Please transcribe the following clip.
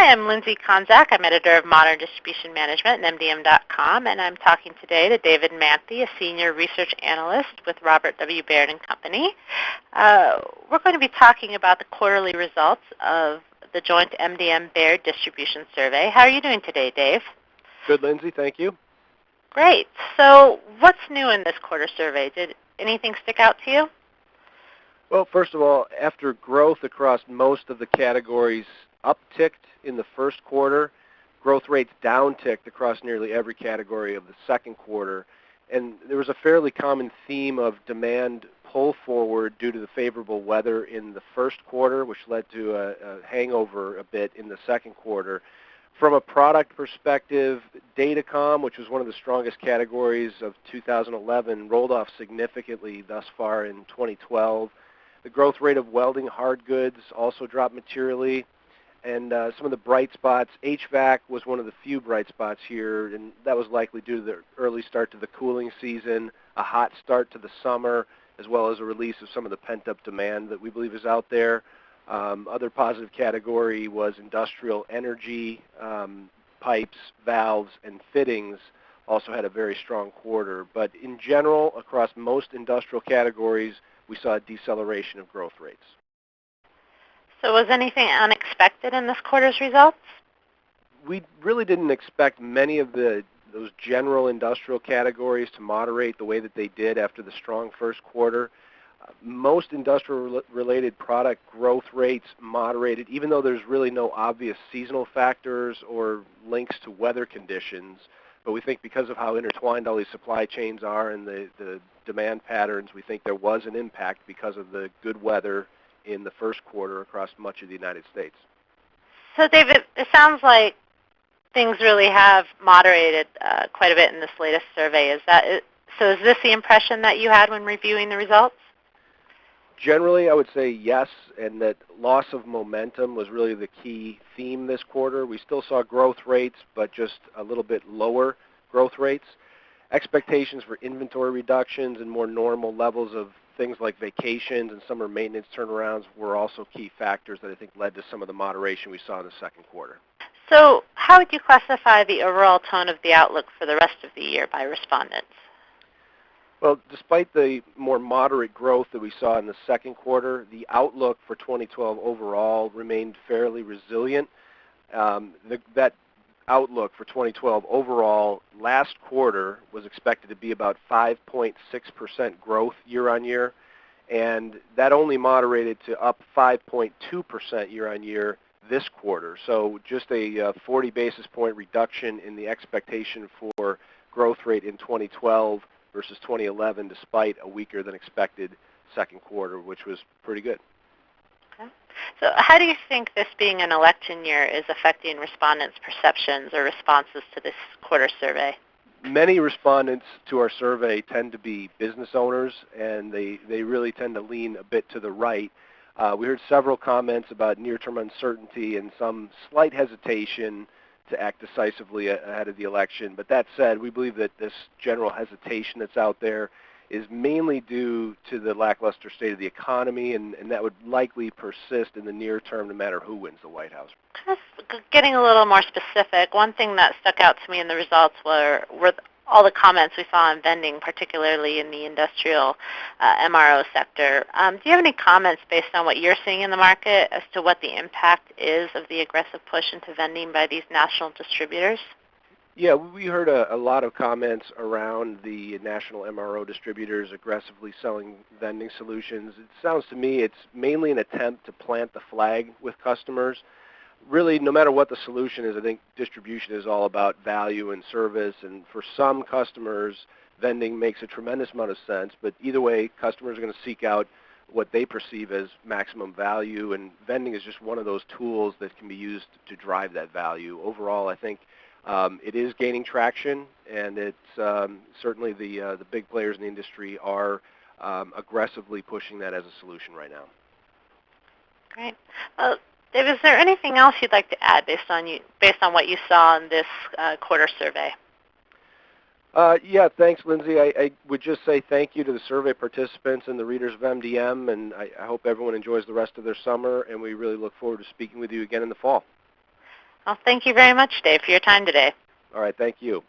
Hi, I'm Lindsay Konzak. I'm editor of Modern Distribution Management at MDM.com, and I'm talking today to David Manthey, a senior research analyst with Robert W. Baird and Company. We're going to be talking about the quarterly results of the joint MDM Baird distribution survey. How are you doing today, Dave? Good, Lindsay. Thank you. Great. So what's new in this quarter survey? Did anything stick out to you? Well, first of all, after growth across most of the categories upticked in the first quarter, growth rates downticked across nearly every category of the second quarter. And there was a fairly common theme of demand pull forward due to the favorable weather in the first quarter, which led to a hangover a bit in the second quarter. From a product perspective, Datacom, which was one of the strongest categories of 2011, rolled off significantly thus far in 2012. The growth rate of welding hard goods also dropped materially. And some of the bright spots, HVAC was one of the few bright spots here, and that was likely due to the early start to the cooling season, a hot start to the summer, as well as a release of some of the pent-up demand that we believe is out there. Other positive category was industrial energy, pipes, valves, and fittings also had a very strong quarter. But in general, across most industrial categories, we saw a deceleration of growth rates. So was anything unexpected in this quarter's results? We really didn't expect many of those general industrial categories to moderate the way that they did after the strong first quarter. Most industrial-related product growth rates moderated, even though there's really no obvious seasonal factors or links to weather conditions. But we think because of how intertwined all these supply chains are and the demand patterns, we think there was an impact because of the good weather in the first quarter across much of the United States. So, David, it sounds like things really have moderated quite a bit in this latest survey. So is this the impression that you had when reviewing the results? Generally, I would say yes, and that loss of momentum was really the key theme this quarter. We still saw growth rates, but just a little bit lower growth rates. Expectations for inventory reductions and more normal levels of things like vacations and summer maintenance turnarounds were also key factors that I think led to some of the moderation we saw in the second quarter. So how would you classify the overall tone of the outlook for the rest of the year by respondents? Well, despite the more moderate growth that we saw in the second quarter, the outlook for 2012 overall remained fairly resilient. That outlook for 2012 overall last quarter was expected to be about 5.6% growth year on year, and that only moderated to up 5.2% year on year this quarter. So just a 40 basis point reduction in the expectation for growth rate in 2012 versus 2011, despite a weaker than expected second quarter, which was pretty good. Okay. So how do you think this being an election year is affecting respondents' perceptions or responses to this quarter survey? Many respondents to our survey tend to be business owners, and they really tend to lean a bit to the right. We heard several comments about near-term uncertainty and some slight hesitation to act decisively ahead of the election. But that said, we believe that this general hesitation that's out there is mainly due to the lackluster state of the economy, and that would likely persist in the near term no matter who wins the White House. Getting a little more specific, one thing that stuck out to me in the results were all the comments we saw on vending, particularly in the industrial MRO sector. Do you have any comments based on what you're seeing in the market as to what the impact is of the aggressive push into vending by these national distributors? Yeah, we heard a lot of comments around the national MRO distributors aggressively selling vending solutions. It sounds to me it's mainly an attempt to plant the flag with customers. Really, no matter what the solution is, I think distribution is all about value and service, and for some customers, vending makes a tremendous amount of sense, but either way, customers are going to seek out what they perceive as maximum value, and vending is just one of those tools that can be used to drive that value. Overall, I think it is gaining traction, and it's certainly the big players in the industry are aggressively pushing that as a solution right now. Great. Dave, is there anything else you'd like to add based on what you saw in this quarter survey? Yeah, thanks, Lindsay. I would just say thank you to the survey participants and the readers of MDM, and I hope everyone enjoys the rest of their summer, and we really look forward to speaking with you again in the fall. Well, thank you very much, Dave, for your time today. All right, thank you.